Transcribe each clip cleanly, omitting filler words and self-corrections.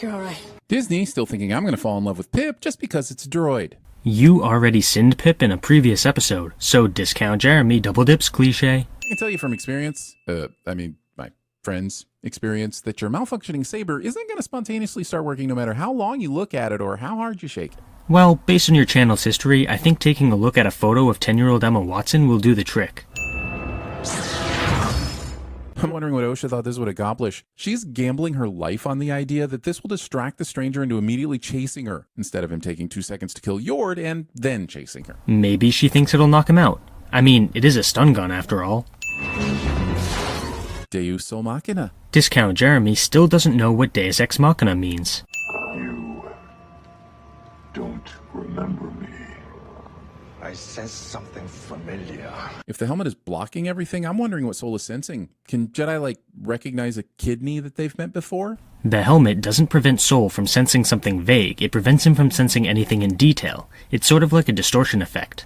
You're alright. Disney still thinking I'm going to fall in love with Pip just because it's a droid. You already sinned Pip in a previous episode, so discount Jeremy double dips cliche. I can tell you from experience, my friend's experience, that your malfunctioning saber isn't going to spontaneously start working no matter how long you look at it or how hard you shake it. Well, based on your channel's history, I think taking a look at a photo of 10-year-old Emma Watson will do the trick. I'm wondering what Osha thought this would accomplish. She's gambling her life on the idea that this will distract the stranger into immediately chasing her, instead of him taking 2 seconds to kill Yord and then chasing her. Maybe she thinks it'll knock him out. I mean, it is a stun gun after all. Deus Ex Machina. Discount Jeremy still doesn't know what Deus Ex Machina means. You don't remember me. I sense something familiar. If the helmet is blocking everything, I'm wondering what Soul is sensing. Can Jedi, recognize a kidney that they've met before? The helmet doesn't prevent Soul from sensing something vague, it prevents him from sensing anything in detail. It's sort of like a distortion effect.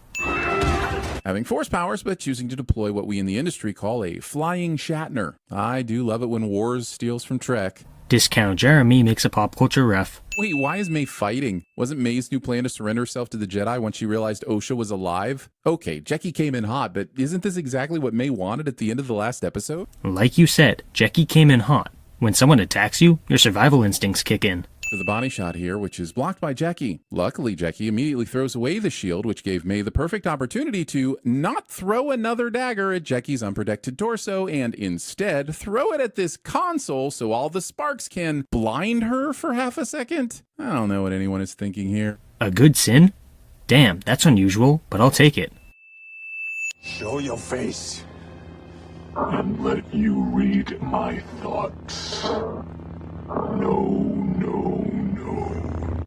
Having force powers, but choosing to deploy what we in the industry call a flying Shatner. I do love it when Wars steals from Trek. Discount Jeremy makes a pop culture ref. Wait, why is May fighting? Wasn't May's new plan to surrender herself to the Jedi once she realized Osha was alive? Okay, Jecki came in hot, but isn't this exactly what May wanted at the end of the last episode? Like you said, Jecki came in hot. When someone attacks you, your survival instincts kick in. For the body shot here, which is blocked by Jecki. Luckily, Jecki immediately throws away the shield, which gave May the perfect opportunity to not throw another dagger at Jecki's unprotected torso, and instead throw it at this console so all the sparks can blind her for half a second. I don't know what anyone is thinking here. A good sin? Damn, that's unusual, but I'll take it. Show your face. And let you read my thoughts. No.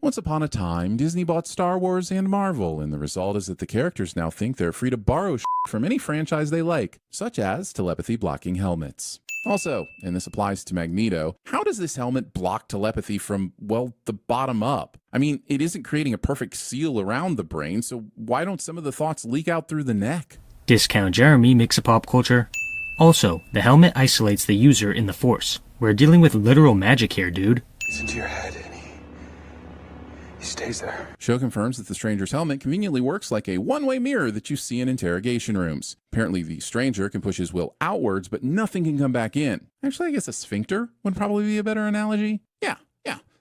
Once upon a time, Disney bought Star Wars and Marvel, and the result is that the characters now think they're free to borrow from any franchise they like, such as telepathy blocking helmets. Also, and this applies to Magneto, how does this helmet block telepathy from, well, the bottom up? I mean, it isn't creating a perfect seal around the brain, so why don't some of the thoughts leak out through the neck? Discount Jeremy makes a pop culture. Also, the helmet isolates the user in the Force. We're dealing with literal magic here, dude. It's into your head, and he stays there. Show confirms that the stranger's helmet conveniently works like a one-way mirror that you see in interrogation rooms. Apparently, the stranger can push his will outwards, but nothing can come back in. Actually, I guess a sphincter would probably be a better analogy. Yeah.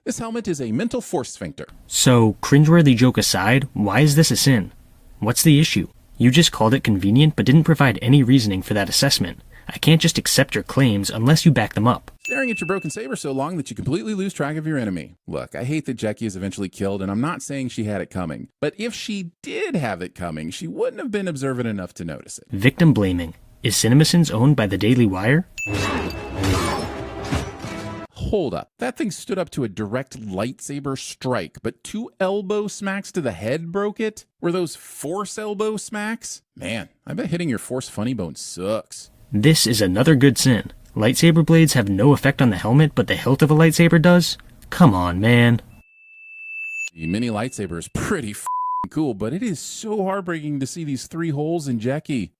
This helmet is a mental force sphincter. So, cringeworthy joke aside, why is this a sin? What's the issue? You just called it convenient but didn't provide any reasoning for that assessment. I can't just accept your claims unless you back them up. Staring at your broken saber so long that you completely lose track of your enemy. Look, I hate that Jecki is eventually killed, and I'm not saying she had it coming. But if she did have it coming, she wouldn't have been observant enough to notice it. Victim blaming. Is CinemaSins owned by the Daily Wire? Hold up. That thing stood up to a direct lightsaber strike, but 2 elbow smacks to the head broke it? Were those force elbow smacks? Man, I bet hitting your force funny bone sucks. This is another good sin. Lightsaber blades have no effect on the helmet, but the hilt of a lightsaber does? Come on, man. The mini lightsaber is pretty cool, but it is so heartbreaking to see these 3 holes in Jecki.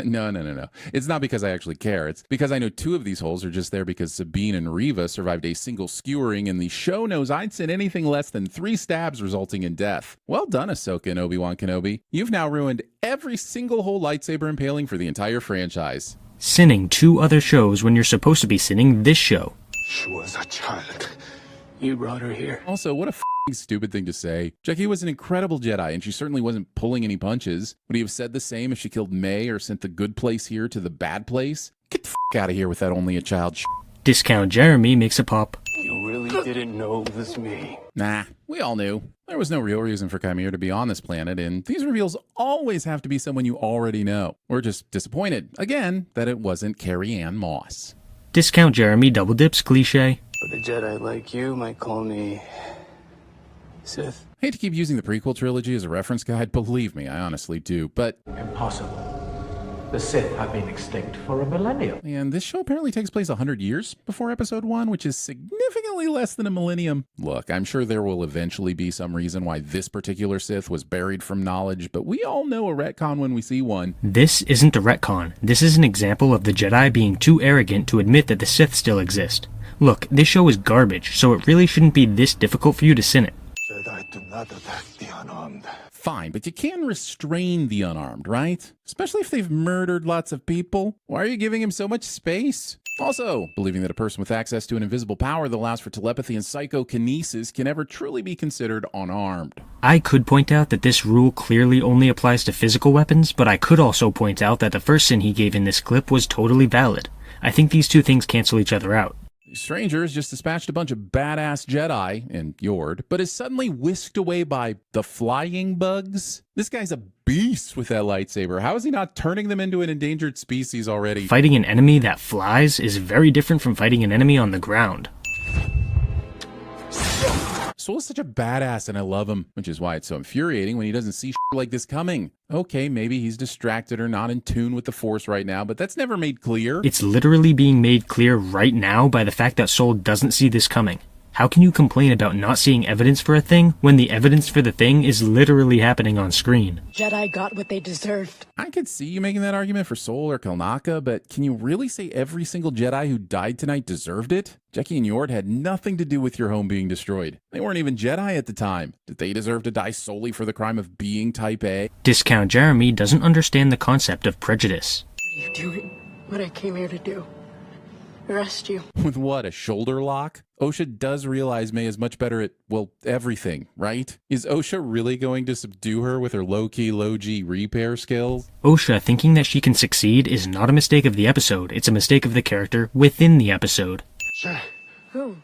No. It's not because I actually care. It's because I know 2 of these holes are just there because Sabine and Reva survived a single skewering, and the show knows I'd send anything less than 3 stabs resulting in death. Well done, Ahsoka and Obi-Wan Kenobi. You've now ruined every single hole lightsaber impaling for the entire franchise. Sinning 2 other shows when you're supposed to be sinning this show. She was a child. You brought her here. Also, what a stupid thing to say. Jecki was an incredible Jedi, and she certainly wasn't pulling any punches. Would he have said the same if she killed May or sent the good place here to the bad place? Get the out of here with that only a child Discount Jeremy makes a pop. You really didn't know it was me. Nah, we all knew. There was no real reason for Chimera to be on this planet, and these reveals always have to be someone you already know. We're just disappointed, again, that it wasn't Carrie Ann Moss. Discount Jeremy double dips cliche. But a Jedi like you might call me Sith. Hate to keep using the prequel trilogy as a reference guide, believe me, I honestly do, but... Impossible. The Sith have been extinct for a millennium. And this show apparently takes place 100 years before Episode 1, which is significantly less than a millennium. Look, I'm sure there will eventually be some reason why this particular Sith was buried from knowledge, but we all know a retcon when we see one. This isn't a retcon. This is an example of the Jedi being too arrogant to admit that the Sith still exist. Look, this show is garbage, so it really shouldn't be this difficult for you to sin it. Jedi do not attack the unarmed. Fine, but you can restrain the unarmed, right? Especially if they've murdered lots of people. Why are you giving him so much space? Also, believing that a person with access to an invisible power that allows for telepathy and psychokinesis can ever truly be considered unarmed. I could point out that this rule clearly only applies to physical weapons, but I could also point out that the first sin he gave in this clip was totally valid. I think these two things cancel each other out. The stranger has just dispatched a bunch of badass Jedi, and Yord, but is suddenly whisked away by the flying bugs? This guy's a beast with that lightsaber. How is he not turning them into an endangered species already? Fighting an enemy that flies is very different from fighting an enemy on the ground. Soul is such a badass and I love him, which is why it's so infuriating when he doesn't see shit like this coming. Okay, maybe he's distracted or not in tune with the Force right now, but that's never made clear. It's literally being made clear right now by the fact that Soul doesn't see this coming. How can you complain about not seeing evidence for a thing when the evidence for the thing is literally happening on screen? Jedi got what they deserved. I could see you making that argument for Soul or Kelnaka, but can you really say every single Jedi who died tonight deserved it? Jackie and Yord had nothing to do with your home being destroyed. They weren't even Jedi at the time. Did they deserve to die solely for the crime of being Type A? Discount Jeremy doesn't understand the concept of prejudice. What are you doing? What I came here to do. Arrest you. With what, a shoulder lock? Osha does realize May is much better at, well, everything, right? Is Osha really going to subdue her with her low-key, low-G repair skills? Osha thinking that she can succeed is not a mistake of the episode, it's a mistake of the character within the episode. Who?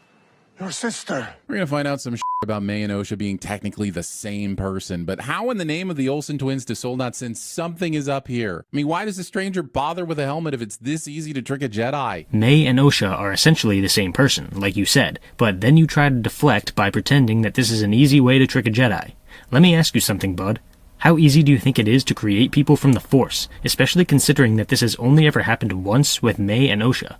Your sister. We're gonna find out some shit about May and Osha being technically the same person, but how in the name of the Olsen twins does Soul not sense something is up here? I mean, why does the stranger bother with a helmet if it's this easy to trick a Jedi? May and Osha are essentially the same person, like you said, but then you try to deflect by pretending that this is an easy way to trick a Jedi. Let me ask you something, bud. How easy do you think it is to create people from the Force, especially considering that this has only ever happened once with May and Osha?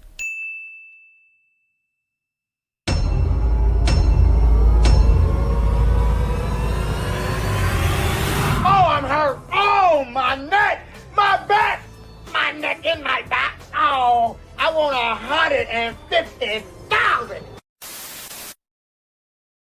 My neck, my back, my neck and my back. Oh, I want 150,000.